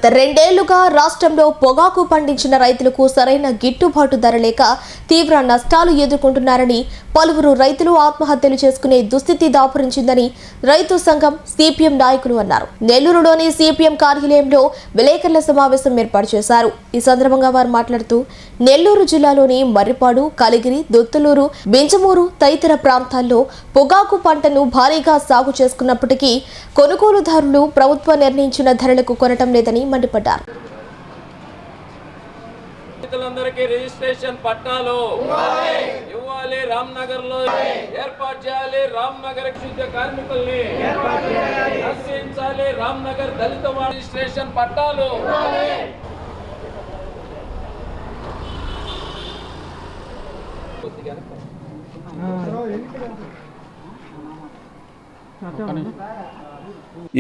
గత 2 ఏళ్లుగా రాష్ట్రంలో పొగాకు పండించిన రైతులకు సరైన గిట్టుబాటు ధర లేక తీవ్ర నష్టాలు ఎదుర్కొంటున్నారని పలువురు రైతులు ఆత్మహత్యలు చేసుకునే దుస్థితి దాపురించిందని రైతు సంఘం సిపిఎం నాయకులు అన్నారు. నెల్లూరులోని సిపిఎం కార్యాలయంలో విలేకరుల సమావేశం ఏర్పాటు చేశారు. ఈ సందర్భంగా వారు మాట్లాడుతూ నెల్లూరు జిల్లాలోని మర్రిపాడు, కలిగిరి, దొత్తులూరు, బింజమూరు తదితర ప్రాంతాల్లో పొగాకు పంటను భారీగా సాగు చేసుకున్నప్పటికీ కొనుగోలుదారులు ప్రభుత్వం నిర్ణయించిన ధరలకు కొనటం లేదని మండిపడ్డారు. రైతులందరికీ రిజిస్ట్రేషన్ పట్టాలు ఇవ్వాలి, రామ్నగర్ లో ఏర్పాటు చేయాలి, రామ్నగర్ శుద్ధ కార్మికుల్ని రక్షించాలి, రామ్నగర్ దళిత రిజిస్ట్రేషన్ పట్టాలు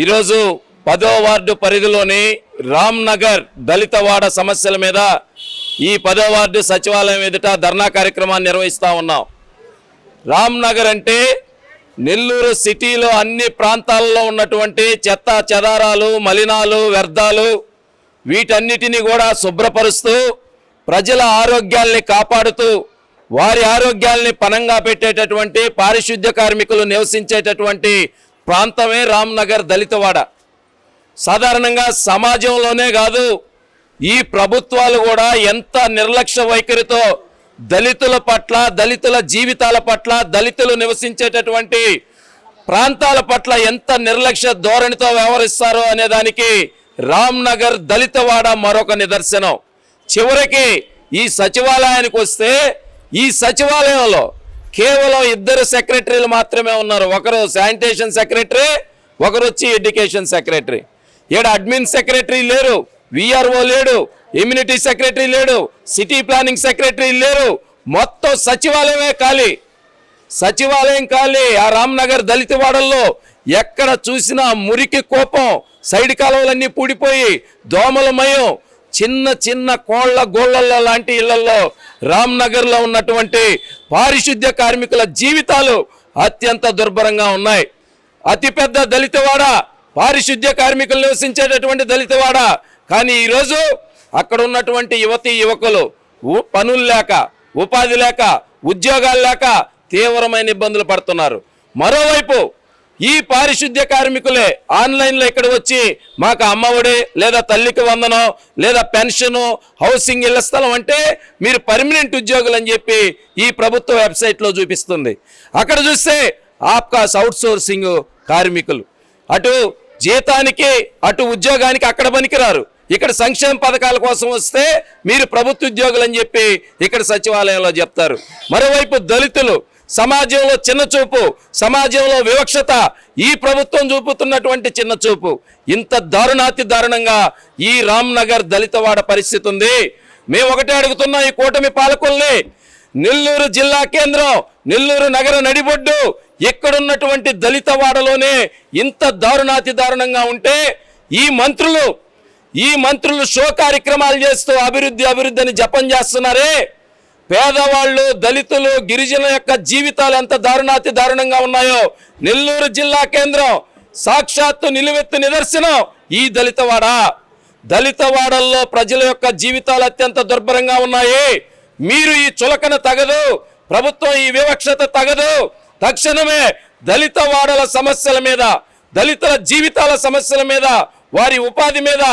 ఈరోజు 10వ వార్డు పరిధిలోని రామ్నగర్ దళితవాడ సమస్యల మీద ఈ 10వ వార్డు సచివాలయం ఎదుట ధర్నా కార్యక్రమాన్ని నిర్వహిస్తూ ఉన్నాం. రామ్నగర్ అంటే నెల్లూరు సిటీలో అన్ని ప్రాంతాల్లో ఉన్నటువంటి చెత్త చెదారాలు, మలినాలు, వ్యర్థాలు వీటన్నిటిని కూడా శుభ్రపరుస్తూ ప్రజల ఆరోగ్యాల్ని కాపాడుతూ వారి ఆరోగ్యాల్ని పణంగా పెట్టేటటువంటి పారిశుద్ధ్య కార్మికులు నివసించేటటువంటి ప్రాంతమే రామ్నగర్ దళితవాడ. సాధారణంగా సమాజంలోనే కాదు, ఈ ప్రభుత్వాలు కూడా ఎంత నిర్లక్ష్య వైఖరితో దళితుల పట్ల, దళితుల జీవితాల పట్ల, దళితులు నివసించేటటువంటి ప్రాంతాల పట్ల ఎంత నిర్లక్ష్య ధోరణితో వ్యవహరిస్తారో అనే దానికి రామ్నగర్ దళితవాడ మరొక నిదర్శనం. చివరికి ఈ సచివాలయానికి వస్తే ఈ సచివాలయంలో కేవలం 2 సెక్రటరీలు మాత్రమే ఉన్నారు. ఒకరు శానిటేషన్ సెక్రటరీ, ఒకరు వచ్చి ఎడ్యుకేషన్ సెక్రటరీ. ఇక్కడ అడ్మిన్ సెక్రటరీ లేరు, విఆర్ఓ లేడు, ఇమ్యూనిటీ సెక్రటరీ లేడు, సిటీ ప్లానింగ్ సెక్రటరీ లేరు. మొత్తం సచివాలయమే ఖాళీ, సచివాలయం ఖాళీ. ఆ రామ్నగర్ దళితవాడల్లో ఎక్కడ చూసినా మురికి కోపం, సైడ్ కాలువలన్నీ పూడిపోయి దోమలమయం, చిన్న చిన్న కోళ్ల గోళ్లలో లాంటి ఇళ్లలో రామ్నగర్లో ఉన్నటువంటి పారిశుద్ధ్య కార్మికుల జీవితాలు అత్యంత దుర్భరంగా ఉన్నాయి. అతిపెద్ద దళితవాడ, పారిశుద్ధ్య కార్మికులు నివసించేటటువంటి దళితవాడ. కానీ ఈరోజు అక్కడ ఉన్నటువంటి యువతీ యువకులు పనులు లేక, ఉపాధి లేక, ఉద్యోగాలు లేక తీవ్రమైన ఇబ్బందులు పడుతున్నారు. మరోవైపు ఈ పారిశుద్ధ్య కార్మికులే ఆన్లైన్లో ఇక్కడ వచ్చి మాకు అమ్మఒడి లేదా తల్లికి వందనం లేదా పెన్షను, హౌసింగ్, ఇళ్ల స్థలం అంటే మీరు పర్మనెంట్ ఉద్యోగులు అని చెప్పి ఈ ప్రభుత్వ వెబ్సైట్లో చూపిస్తుంది. అక్కడ చూస్తే ఆప్కాస్ అవుట్ సోర్సింగ్ కార్మికులు, అటు జీతానికి అటు ఉద్యోగానికి అక్కడ పనికిరారు. ఇక్కడ సంక్షేమ పథకాల కోసం వస్తే మీరు ప్రభుత్వ ఉద్యోగులు అని చెప్పి ఇక్కడ సచివాలయంలో చెప్తారు. మరోవైపు దళితులు, సమాజంలో చిన్న చూపు, సమాజంలో వివక్షత, ఈ ప్రభుత్వం చూపుతున్నటువంటి చిన్న చూపు, ఇంత దారుణాతి దారుణంగా ఈ రామ్నగర్ దళితవాడ పరిస్థితి ఉంది. మేము ఒకటే అడుగుతున్నాం ఈ కూటమి పాలకుల్ని, నెల్లూరు జిల్లా కేంద్రం, నెల్లూరు నగర నడిబొడ్డు, ఇక్కడున్నటువంటి దళితవాడలోనే ఇంత దారుణాతి దారుణంగా ఉంటే ఈ మంత్రులు షో కార్యక్రమాలు చేస్తూ అభివృద్ధి అభివృద్ధి అని జపం చేస్తున్నారే. పేదవాళ్ళు, దళితులు, గిరిజనుల యొక్క జీవితాలు ఎంత దారుణాతి దారుణంగా ఉన్నాయో నెల్లూరు జిల్లా కేంద్రం సాక్షాత్తు నిలువెత్తు నిదర్శనం ఈ దళితవాడ. దళితవాడల్లో ప్రజల యొక్క జీవితాలు అత్యంత దుర్భరంగా ఉన్నాయి. మీరు ఈ చులకన తగదు, ప్రభుత్వం ఈ వివక్షత తగదు. తక్షణమే దళితవాడల సమస్యల మీద, దళితుల జీవితాల సమస్యల మీద, వారి ఉపాధి మీద,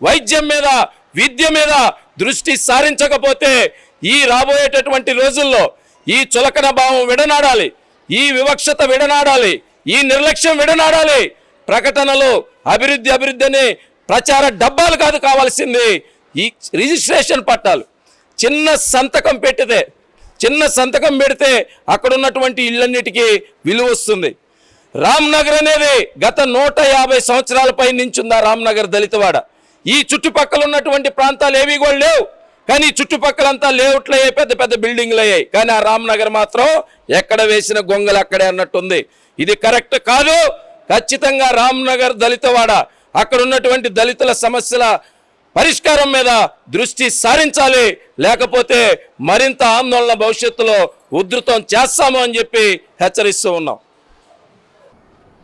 వైద్యం మీద, విద్య మీద దృష్టి సారించకపోతే ఈ రాబోయేటటువంటి రోజుల్లో ఈ చులకన భావం విడనాడాలి, ఈ వివక్షత విడనాడాలి, ఈ నిర్లక్ష్యం విడనాడాలి. ప్రకటనలు అభివృద్ధి అభివృద్ధి అని ప్రచార డబ్బాలు కాదు కావాల్సింది, ఈ రిజిస్ట్రేషన్ పట్టాలు. చిన్న సంతకం పెడితే అక్కడ ఉన్నటువంటి ఇళ్ళన్నిటికీ విలువ వస్తుంది. రామ్నగర్ అనేది గత 150 సంవత్సరాల పై నుంచి ఉంది. రామ్నగర్ దళితవాడ ఈ చుట్టుపక్కల ఉన్నటువంటి ప్రాంతాలు ఏవి కూడా లేవు, కానీ చుట్టుపక్కలంతా లేఅవుట్లు అయ్యాయి, పెద్ద పెద్ద బిల్డింగ్లు అయ్యాయి. కానీ ఆ రామ్నగర్ మాత్రం ఎక్కడ వేసిన గొంగలు అక్కడే అన్నట్టుంది. ఇది కరెక్ట్ కాదు. ఖచ్చితంగా రామ్నగర్ దళితవాడ అక్కడ ఉన్నటువంటి దళితుల సమస్యల పరిష్కారం మీద దృష్టి సారించాలి, లేకపోతే మరింత ఆందోళన భవిష్యత్తులో ఉధృతం చేస్తాము అని చెప్పి హెచ్చరిస్తూ ఉన్నాం.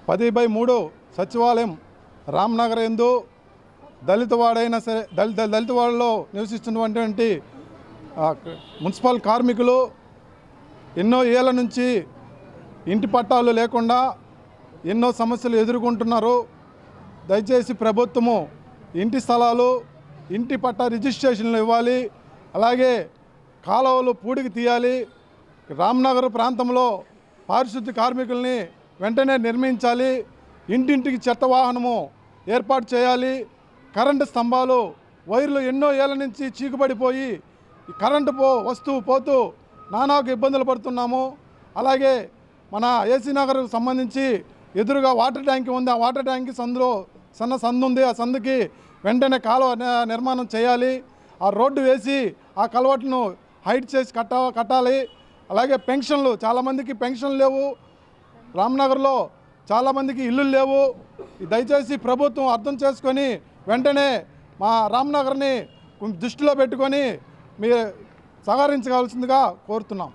10/3 సచివాలయం రామ్నగర్ యందు దళితవాడైనా సరే దళితవాడలో నివసిస్తున్నటువంటి మున్సిపల్ కార్మికులు ఎన్నో ఏళ్ళ నుంచి ఇంటి పట్టాలు లేకుండా ఎన్నో సమస్యలు ఎదుర్కొంటున్నారు. దయచేసి ప్రభుత్వము ఇంటి స్థలాలు, ఇంటి పట్టా రిజిస్ట్రేషన్లు ఇవ్వాలి. అలాగే కాలువలు పూడికి తీయాలి. రామ్నగర్ ప్రాంతంలో పారిశుద్ధ్య కార్మికుల్ని వెంటనే నిర్మించాలి. ఇంటింటికి చెత్త వాహనము ఏర్పాటు చేయాలి. కరెంటు స్తంభాలు, వైర్లు ఎన్నో ఏళ్ళ నుంచి చీకుపడిపోయి కరెంటు వస్తూ పోతూ నానాకు ఇబ్బందులు పడుతున్నాము. అలాగే మన ఏసీ నగర్కు సంబంధించి ఎదురుగా వాటర్ ట్యాంక్ ఉంది. ఆ వాటర్ ట్యాంక్ సన్న సందు ఉంది. ఆ సందుకి వెంటనే కాలువ నిర్మాణం చేయాలి. ఆ రోడ్డు వేసి ఆ కలవట్లను హైట్ చేసి కట్టాలి. అలాగే పెన్షన్లు, చాలామందికి పెన్షన్లు లేవు. రామ్నగర్లో చాలామందికి ఇల్లు లేవు. దయచేసి ప్రభుత్వం అర్థం చేసుకొని వెంటనే మా రామ్నగర్ని దృష్టిలో పెట్టుకొని మీరు సహకరించవలసిందిగా కోరుతున్నాం.